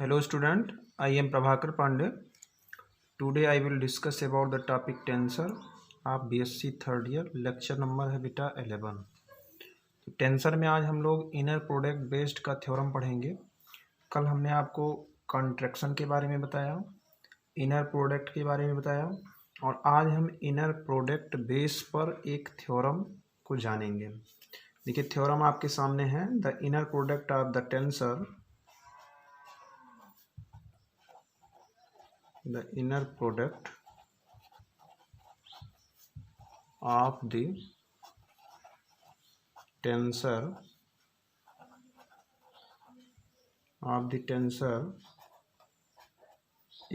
Hello student, I am Prabhakar Pandey. Today I will discuss about the topic tensor of BSc third year. Lecture number है बेटा 11. तो tensor में आज हम लोग इनर प्रोडक्ट बेस्ड का थ्योरम पढ़ेंगे. कल हमने आपको कॉन्ट्रैक्शन के बारे में बताया, इनर प्रोडक्ट के बारे में बताया और आज हम इनर प्रोडक्ट बेस पर एक थ्योरम को जानेंगे. देखिए थ्योरम आपके सामने है. The inner product of the tensor, the inner product of the tensor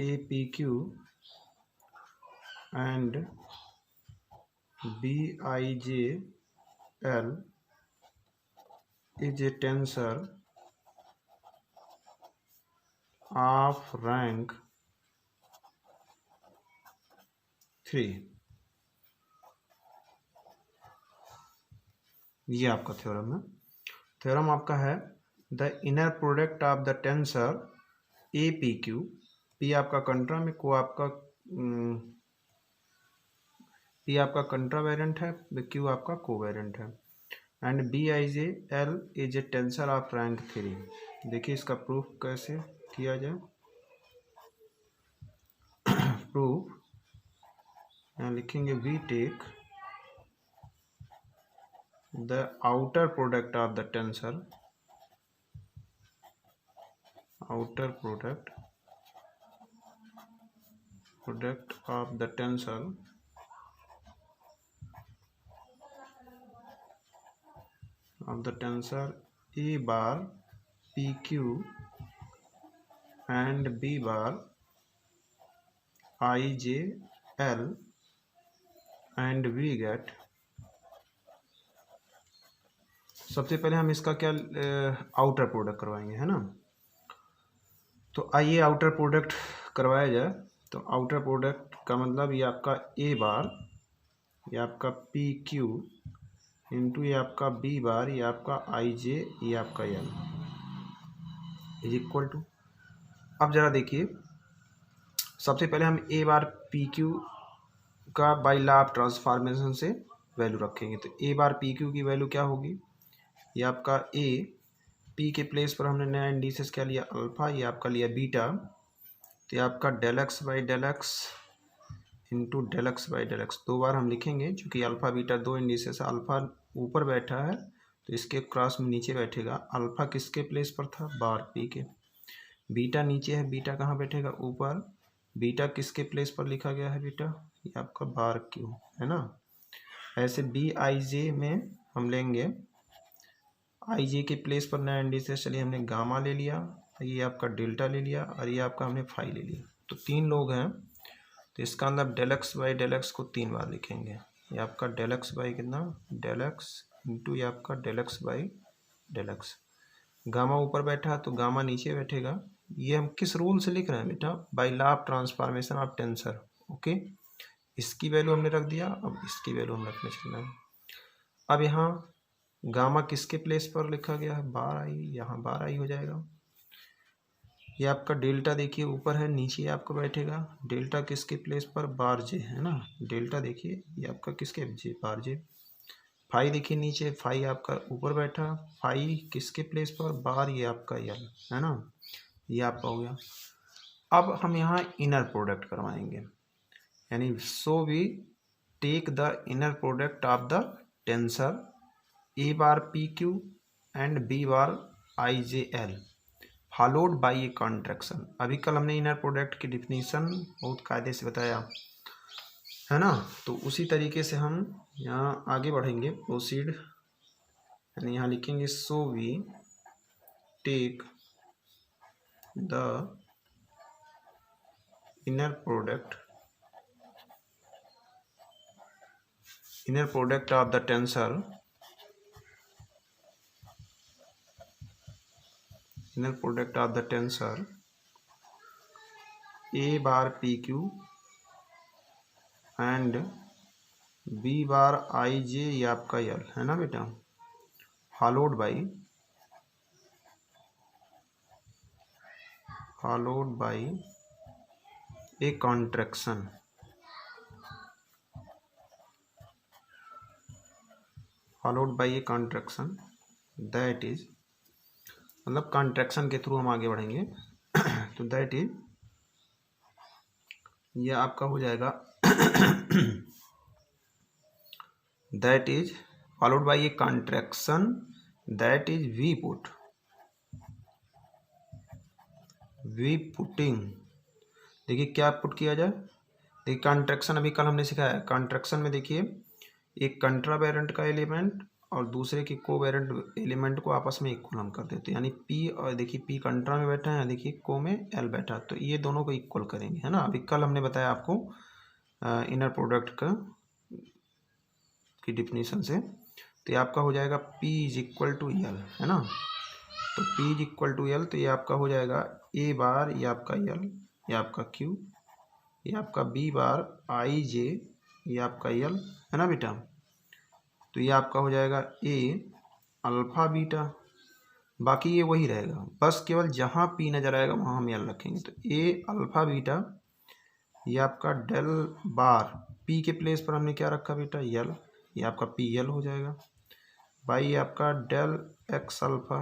APQ and BIJL is a tensor of rank 3. ये आपका थ्योरम है. थ्योरम आपका है the inner product of the tensor APQ. P आपका कंट्रा में, P आपका कंट्रा variant है, Q आपका कोवेरिएंट है. And BIJL is a tensor of rank 3. देखिए इसका प्रूफ कैसे किया जाए. प्रूफ यहाँ लिखेंगे we take the outer product of the tensor, outer product of the tensor A bar PQ and B bar IJL and we get. सबसे पहले हम इसका क्या आउटर प्रोडक्ट करवाएंगे, है ना. तो आइए आउटर प्रोडक्ट करवाया जाए. तो आउटर प्रोडक्ट का मतलब ये आपका ए बार, ये आपका पी क्यू इंटू ये आपका बी बार, ये आपका आई जे, ये आपका एल इज इक्वल टू. अब ज़रा देखिए, सबसे पहले हम ए बार पी क्यू का बाई लॉ ऑफ ट्रांसफॉर्मेशन से वैल्यू रखेंगे. तो ए बार पी क्यू की वैल्यू क्या होगी, ये आपका ए पी के प्लेस पर हमने नया इंडिसेस क्या लिया, अल्फा, ये आपका लिया बीटा. तो ये आपका del X by del X into del X by del X. दो बार हम लिखेंगे क्योंकि अल्फा बीटा दो इंडिसेस है. अल्फा ऊपर बैठा है तो इसके क्रॉस में नीचे बैठेगा. अल्फा किसके प्लेस पर था, बार पी के. बीटा नीचे है, बीटा कहाँ बैठेगा, ऊपर. बीटा किसके प्लेस पर लिखा गया है बेटा, ये आपका बार क्यू है ना. ऐसे बी आई जे में हम लेंगे आई जे के प्लेस पर नया इंडिसेस, चलिए हमने गामा ले लिया, ये आपका डेल्टा ले लिया और ये आपका हमने फाई ले लिया. तो तीन लोग हैं तो इसका मतलब del X by del X को तीन बार लिखेंगे. ये आपका डेल एक्स बाई कितना, डेल एक्स इंटू ये आपका del X by del X. Gamma ऊपर बैठा है तो गामा नीचे बैठेगा. ये हम किस रूल से लिख रहे हैं बेटा, by law of transformation of tensor. Okay, इसकी वैल्यू हमने रख दिया, अब इसकी वैल्यू हम रखने चल रहे हैं. अब यहाँ गामा किसके प्लेस पर लिखा गया है, बार आई, यहाँ बार आई हो जाएगा. ये आपका डेल्टा देखिए ऊपर है, नीचे आपका बैठेगा. डेल्टा किसके प्लेस पर, बार जे है ना. डेल्टा देखिए ये आपका किसके, जे बार जे. फाई देखिए नीचे, फाई आपका ऊपर बैठा, फाई किसके प्लेस पर, बार, ये आपका यल है ना. ये आपका हो गया. अब हम यहाँ इनर प्रोडक्ट करवाएंगे, यानी so we take the inner product of the tensor A bar P Q and B bar I J L followed by a contraction. अभी कल हमने इनर प्रोडक्ट की डिफिनीशन बहुत कायदे से बताया है ना. तो उसी तरीके से हम यहाँ आगे बढ़ेंगे, प्रोसीड. यानी यहाँ लिखेंगे so we take the inner product of the tensor inner product of the tensor A bar PQ and B bar IJ, ये आपका यल है ना बेटा, followed followed by a contraction, that is, मतलब कॉन्ट्रैक्शन के थ्रू हम आगे बढ़ेंगे तो दैट इज, ये आपका हो जाएगा that is followed by a contraction, that is we putting. देखिए क्या पुट किया जाए, देखिए कॉन्ट्रैक्शन अभी कल हमने सिखाया है। कॉन्ट्रैक्शन में देखिए एक कंट्रावेरेंट का एलिमेंट और दूसरे के कोवेरेंट एलिमेंट को आपस में इक्वल हम कर देते हैं, यानी पी, और देखिए पी कंट्रा में बैठा है, देखिए को में एल बैठा है, तो ये दोनों को इक्वल करेंगे, है ना। अभी कल हमने बताया आपको इनर प्रोडक्ट का की डिफिनीशन से, तो ये आपका हो जाएगा P is equal to L, है ना। तो P is equal to L, तो ये आपका हो जाएगा ए बार, ये आपका एल, ये आपका क्यू, ये आपका बी बार आई जे, ये आपका एल, है ना बेटा। तो ये आपका हो जाएगा ए अल्फ़ा बीटा, बाकी ये वही रहेगा, बस केवल जहाँ पी नजर आएगा वहाँ हम एल रखेंगे। तो ए अल्फ़ा बीटा, ये आपका डेल बार, पी के प्लेस पर हमने क्या रखा बेटा, एल, ये आपका पी एल हो जाएगा, बाई आपका del x alpha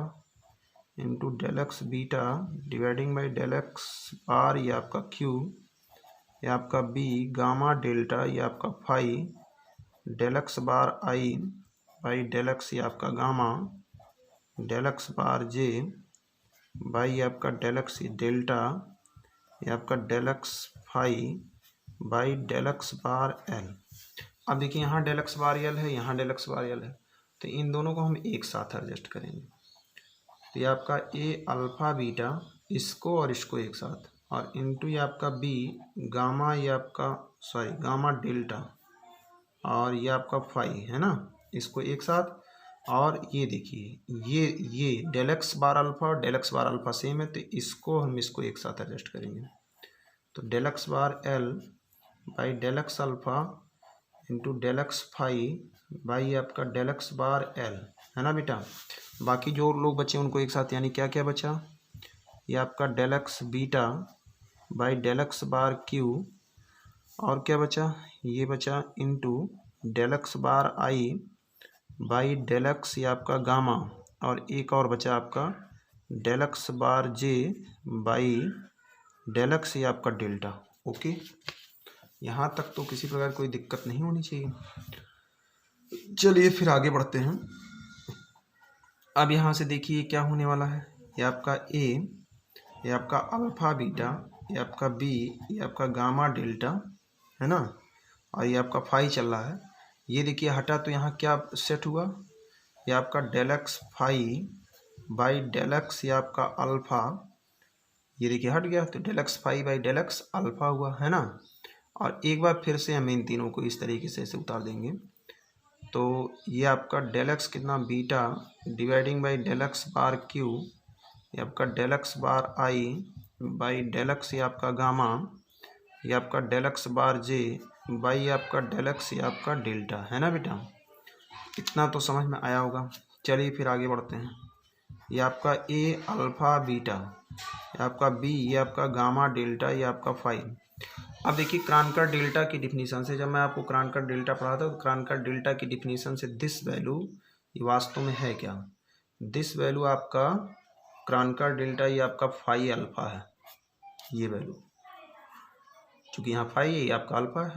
into del x beta dividing by del x bar, ये आपका क्यू, ये आपका बी गामा डेल्टा, ये आपका phi del x bar I by del x, ये आपका gamma del x bar J by ये आपका डेल एक्स डेल्टा, ये आपका del X phi by del x bar L. अब देखिए यहाँ डेल एक्स बार एल है, यहाँ डेल एक्स बार एल है, तो इन दोनों को हम एक साथ एडजस्ट करेंगे। तो ये आपका ए अल्फ़ा बीटा, इसको और इसको एक साथ, और इंटू ये आपका बी गामा, ये आपका गामा डेल्टा, और ये आपका फाई, है ना, इसको एक साथ। और ये देखिए ये डेल एक्स बार अल्फ़ा और डेल एक्स बार अल्फ़ा सेम है, तो इसको हम इसको एक साथ एडजस्ट करेंगे। तो del x bar L by del x alpha into del X phi by आपका डेल एक्स बार एल, है ना बेटा। बाकी जो लोग बचे उनको एक साथ, यानी क्या क्या बचा, ये आपका del x beta by del x bar Q, और क्या बचा, ये बचा into del x bar I by del x, ये आपका गामा, और एक और बचा आपका del x bar J by del x, ये आपका डेल्टा। ओके, यहाँ तक तो किसी प्रकार कोई दिक्कत नहीं होनी चाहिए। चलिए फिर आगे बढ़ते हैं। अब यहाँ से देखिए क्या होने वाला है, ये आपका ए, ये आपका अल्फ़ा बीटा, ये आपका बी, ये आपका गामा डेल्टा, है ना, और ये आपका फाई चल रहा है। ये देखिए हटा तो यहाँ क्या सेट हुआ, ये आपका del X phi by del x, ये आपका अल्फ़ा, ये देखिए हट गया, तो del X phi by del x alpha हुआ, है ना। और एक बार फिर से हम इन तीनों को इस तरीके से ऐसे उतार देंगे, तो ये आपका डेल एक्स कितना beta dividing by del x bar Q, ये आपका del x bar I by del x, ये आपका गामा, ये आपका del x bar J by ये आपका डेल एक्स, ये आपका डेल्टा, है ना बेटा। इतना तो समझ में आया होगा। चलिए फिर आगे बढ़ते हैं। ये आपका ए अल्फ़ा बीटा, ये आपका बी, ये आपका गामा डेल्टा, ये आपका फाई। अब देखिए क्रानकर डेल्टा की डिफिनीशन से, जब मैं आपको क्रानकर डेल्टा पढ़ा था, तो क्रानकर डेल्टा की डिफिनीशन से दिस वैल्यू ये वास्तव में है क्या, दिस वैल्यू आपका क्रानकर डेल्टा, ये आपका फाई अल्फ़ा है, ये वैल्यू, चूँकि यहाँ फाई है, ये आपका अल्फ़ा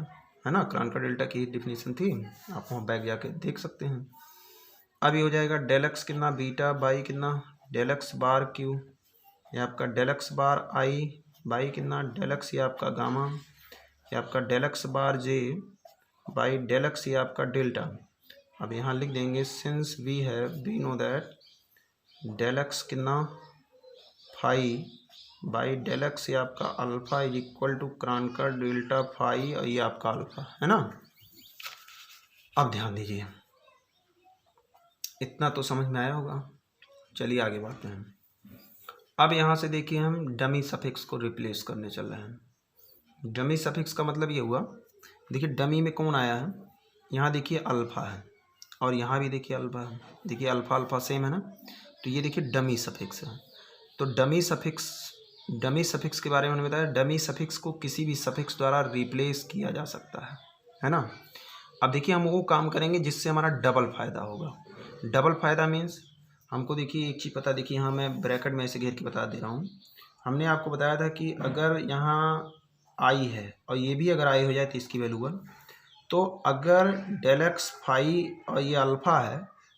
है ना। क्रानकर डेल्टा की डिफिनीशन थी, आप वहाँ बैक जाके देख सकते हैं। अब ये हो जाएगा डेल एक्स कितना बीटा बाई कितना डेल एक्स बार क्यू, ये आपका del x bar I by कितना डेल एक्स, ये आपका गामा, ये आपका del x bar J by del x, ये आपका डेल्टा। अब यहाँ लिख देंगे since we know that del x कितना फाई बाई डेल एक्स, ये आपका alpha is equal to Kronecker delta phi, और ये आपका अल्फ़ा, है ना। अब ध्यान दीजिए, इतना तो समझ में आया होगा। चलिए आगे बढ़ते हैं। अब यहाँ से देखिए हम डमी सफिक्स को रिप्लेस करने चल रहे हैं। डमी सफिक्स का मतलब ये हुआ, देखिए डमी में कौन आया है, यहाँ देखिए अल्फ़ा है, और यहाँ भी देखिए अल्फ़ा है, देखिए अल्फ़ा अल्फ़ा सेम है ना, तो ये देखिए डमी सफिक्स है। तो डमी सफिक्स डमी सफिक्स के बारे में मैंने बताया। डमी सफिक्स को किसी भी सफिक्स द्वारा रिप्लेस किया जा सकता है ना। अब देखिए हम वो काम करेंगे जिससे हमारा डबल फ़ायदा होगा। डबल फ़ायदा मीन्स हमको देखिए एक चीज़ पता, देखिए यहाँ मैं ब्रैकेट में ऐसे घेर के बता दे रहा हूँ। हमने आपको बताया था कि अगर यहाँ आई है और ये भी अगर आई हो जाए तो इसकी वैल्यू 1, तो अगर डेल एक्स फाई और ये अल्फ़ा है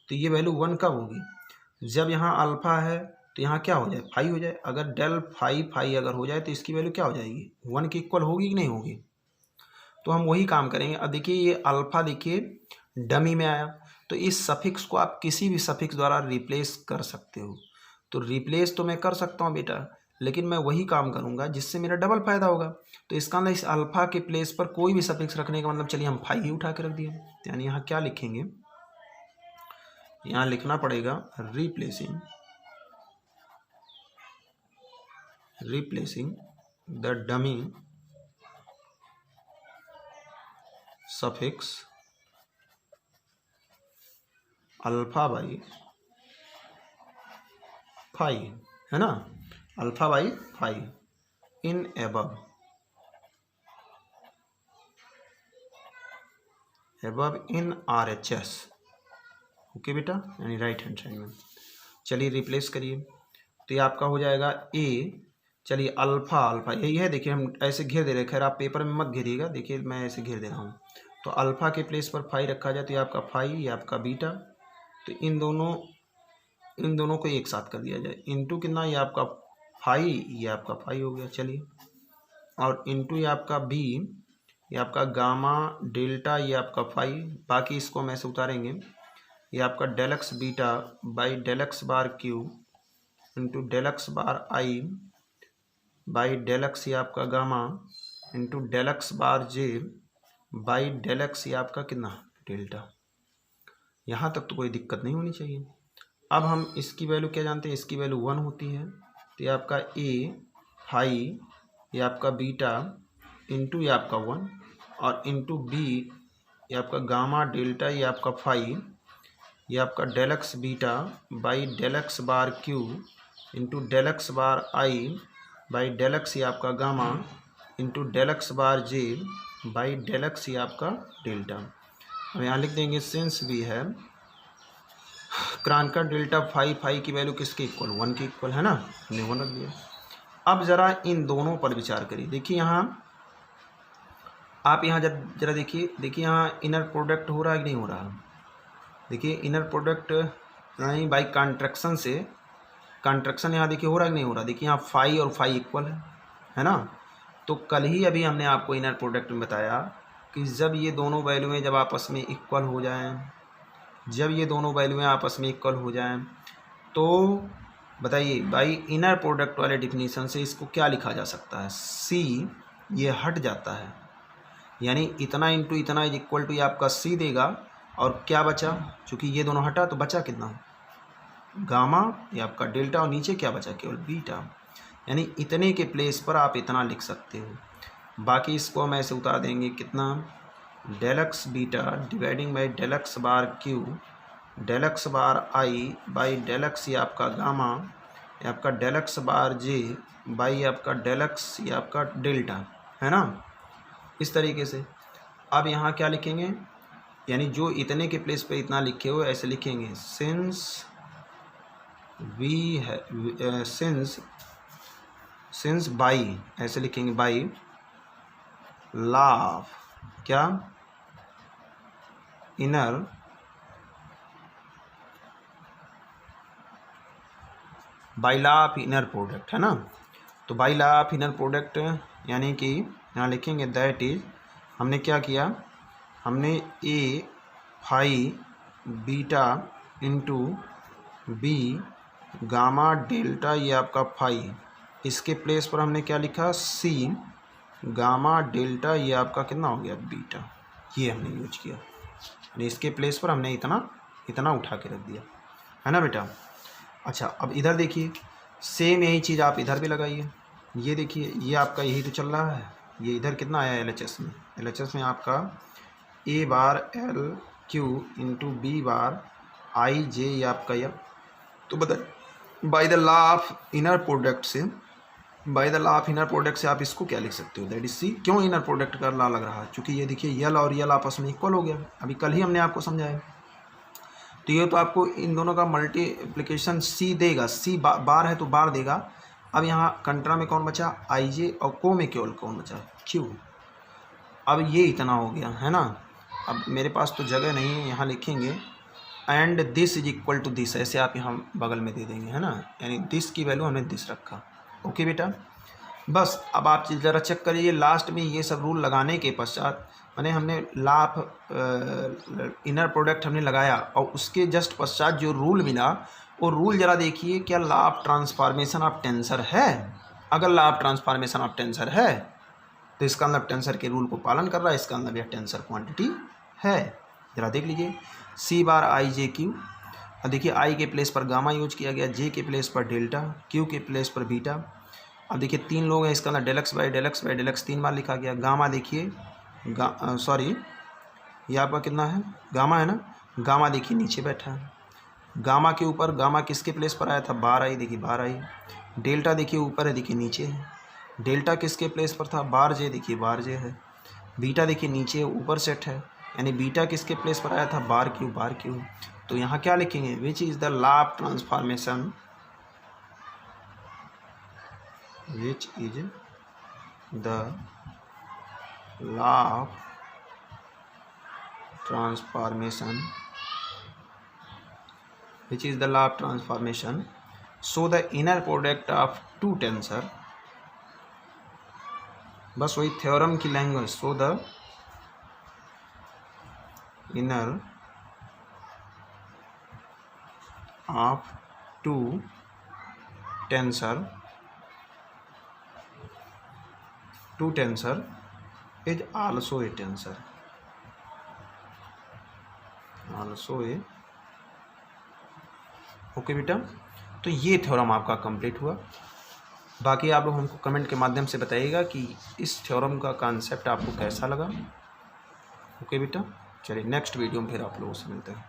तो ये वैल्यू 1 कब होगी? जब यहाँ अल्फ़ा है तो यहाँ क्या हो जाए, फाई हो जाए। अगर डेल फाई फाई अगर हो जाए तो इसकी वैल्यू क्या हो जाएगी, 1 के इक्वल होगी कि नहीं होगी। तो हम वही काम करेंगे। अब देखिए ये अल्फ़ा देखिए डमी में आया, तो इस सफिक्स को आप किसी भी सफिक्स द्वारा रिप्लेस कर सकते हो। तो रिप्लेस तो मैं कर सकता हूँ बेटा, लेकिन मैं वही काम करूँगा जिससे मेरा डबल फायदा होगा। तो इसका मतलब इस अल्फ़ा के प्लेस पर कोई भी सफिक्स रखने का मतलब, चलिए हम फाई ही उठा के रख दिए। यानी यहाँ क्या लिखेंगे, यहाँ लिखना पड़ेगा replacing the dummy suffix alpha by phi, है ना, alpha by phi in above in RHS। Okay बेटा, यानी राइट हैंड साइड में। चलिए रिप्लेस करिए, तो ये आपका हो जाएगा ए, चलिए अल्फ़ा अल्फ़ा यही है, देखिए हम ऐसे घेर दे रहे हैं। खैर आप पेपर में मत घेरिएगा, देखिए मैं ऐसे घेर दे रहा हूँ। तो अल्फ़ा के प्लेस पर फाई रखा जाए तो ये आपका फाई, ये आपका बीटा। तो इन दोनों को एक साथ कर दिया जाए, इनटू कितना, ये आपका फाई, ये आपका फाई हो गया। चलिए, और इनटू ये आपका बी, ये आपका गामा डेल्टा, ये आपका फाई। बाकी इसको हम ऐसे उतारेंगे, ये आपका del x beta by del x bar Q into del x bar I by del x, ये आपका gamma into del x bar J by del x, ये आपका कितना डेल्टा। यहाँ तक तो कोई दिक्कत नहीं होनी चाहिए। अब हम इसकी वैल्यू क्या जानते हैं, इसकी वैल्यू 1 होती है। तो ये आपका ए फाई, ये आपका बीटा इंटू ये आपका 1, और इंटू बी ये आपका गामा डेल्टा, ये आपका फाई, ये आपका del x beta by del x bar Q into del x bar I by del x, ये आपका gamma into del x bar J by del x, ये आपका डेल्टा। हम यहाँ लिख देंगे सिंस भी है क्रांकर डेल्टा फाई फाई की वैल्यू किसके इक्वल, 1 के इक्वल, है ना, हमने 1 रख दिया। अब ज़रा इन दोनों पर विचार करिए। देखिए यहाँ आप यहाँ जरा देखिए यहाँ इनर प्रोडक्ट हो रहा है कि नहीं हो रहा। देखिए इनर प्रोडक्ट नहीं बाई कॉन्ट्रैक्शन से, कॉन्ट्रैक्शन यहाँ देखिए हो रहा है कि नहीं हो रहा। देखिए यहाँ फाई और फाई इक्वल है ना। तो कल ही अभी हमने आपको इनर प्रोडक्ट में बताया कि जब ये दोनों वैल्यूएँ जब आपस में इक्वल हो जाएं, जब ये दोनों वैल्यूएँ आपस में इक्वल हो जाएं, तो बताइए बाई इनर प्रोडक्ट वाले डिफिनीशन से इसको क्या लिखा जा सकता है, सी ये हट जाता है, यानी इतना इंटू इतना इज इक्वल टू ये आपका सी देगा। और क्या बचा, चूँकि ये दोनों हटा तो बचा कितना, गामा, ये आपका डेल्टा, और नीचे क्या बचा, केवल बीटा। यानी इतने के प्लेस पर आप इतना लिख सकते हो। बाकी इसको हम ऐसे उतार देंगे, कितना, del x beta dividing by del x bar Q del x bar I by del x, ये आपका गामा, ये आपका del x bar J by आपका डेल एक्स, ये आपका डेल्टा, है ना। इस तरीके से अब यहाँ क्या लिखेंगे, यानी जो इतने के प्लेस पे इतना लिखे हुए ऐसे लिखेंगे, सिंस वी है सिंस बाई, ऐसे लिखेंगे बाई लॉ ऑफ क्या, inner by law of inner product, है ना। तो by law of inner product यानी कि यहाँ लिखेंगे दैट इज, हमने क्या किया, हमने a phi beta into b gamma delta, ये आपका फाई, इसके प्लेस पर हमने क्या लिखा, सी गामा डेल्टा, ये आपका कितना हो गया, बीटा। ये हमने यूज किया, यानी इसके प्लेस पर हमने इतना उठा के रख दिया, है ना बेटा। अच्छा अब इधर देखिए, सेम यही चीज़ आप इधर भी लगाइए। ये देखिए ये आपका यही तो चल रहा है। ये इधर कितना आया LHS में, LHS में आपका a bar l q into b bar I j, ये आपका यह। तो बता by the law of inner product से by the law of inner product से आप इसको क्या लिख सकते हो, दैट इज सी। क्यों इनर प्रोडक्ट का लॉ लग रहा है, क्योंकि ये देखिए यल और यल आपस में इक्वल हो गया, अभी कल ही हमने आपको समझाया। तो ये तो आपको इन दोनों का मल्टीप्लिकेशन सी देगा, सी बार है तो बार देगा। अब यहाँ कंट्रा में कौन बचा, आई जे, और को में केवल कौन बचा, क्यू। अब ये इतना हो गया है ना। अब मेरे पास तो जगह नहीं है, यहाँ लिखेंगे and this is equal to this, ऐसे आप यहाँ बगल में दे देंगे है ना, यानी दिस की वैल्यू हमने दिस रखा। ओके बेटा, बस अब आप ज़रा चेक करिए लास्ट में ये सब रूल लगाने के पश्चात, मैंने हमने लॉ ऑफ इनर प्रोडक्ट हमने लगाया और उसके जस्ट पश्चात जो रूल मिला वो रूल ज़रा देखिए, क्या law of transformation of tensor है। अगर law of transformation of tensor है तो इसका मतलब टेंसर के रूल को पालन कर रहा है, इसका मतलब यह टेंसर क्वांटिटी है। ज़रा देख लीजिए, सी बार आई जे क्यू। अब देखिए आई के प्लेस पर गामा यूज किया गया, जे के प्लेस पर डेल्टा, क्यू के प्लेस पर बीटा। अब देखिए 3 लोग हैं, इसका अंदर deluxe by deluxe by deluxe 3 बार लिखा गया। गामा देखिए सॉरी ये आपका कितना है, गामा है ना, गामा देखिए नीचे बैठा है। गामा के ऊपर गामा किसके प्लेस पर आया था, बार आई, देखिए बार आई। डेल्टा देखिए ऊपर है, देखिए नीचे है। डेल्टा किसके प्लेस पर था, बार जे, देखिए बार जे है। बीटा देखिए नीचे ऊपर सेट है, यानी बीटा किसके प्लेस पर आया था, बार क्यू, बार क्यू। तो यहाँ क्या लिखेंगे, which is the law of transformation, which is the law of transformation, which is the law of transformation, so the inner product of two tensor, बस वही थ्योरम की language, so the inner of two tensor is also a tensor, okay बेटा। तो ये theorem आपका complete हुआ। बाकी आप लोग हमको कमेंट के माध्यम से बताइएगा कि इस थ्योरम का कॉन्सेप्ट आपको कैसा लगा। ओके बेटा, चलिए नेक्स्ट वीडियो में फिर आप लोगों से मिलते हैं।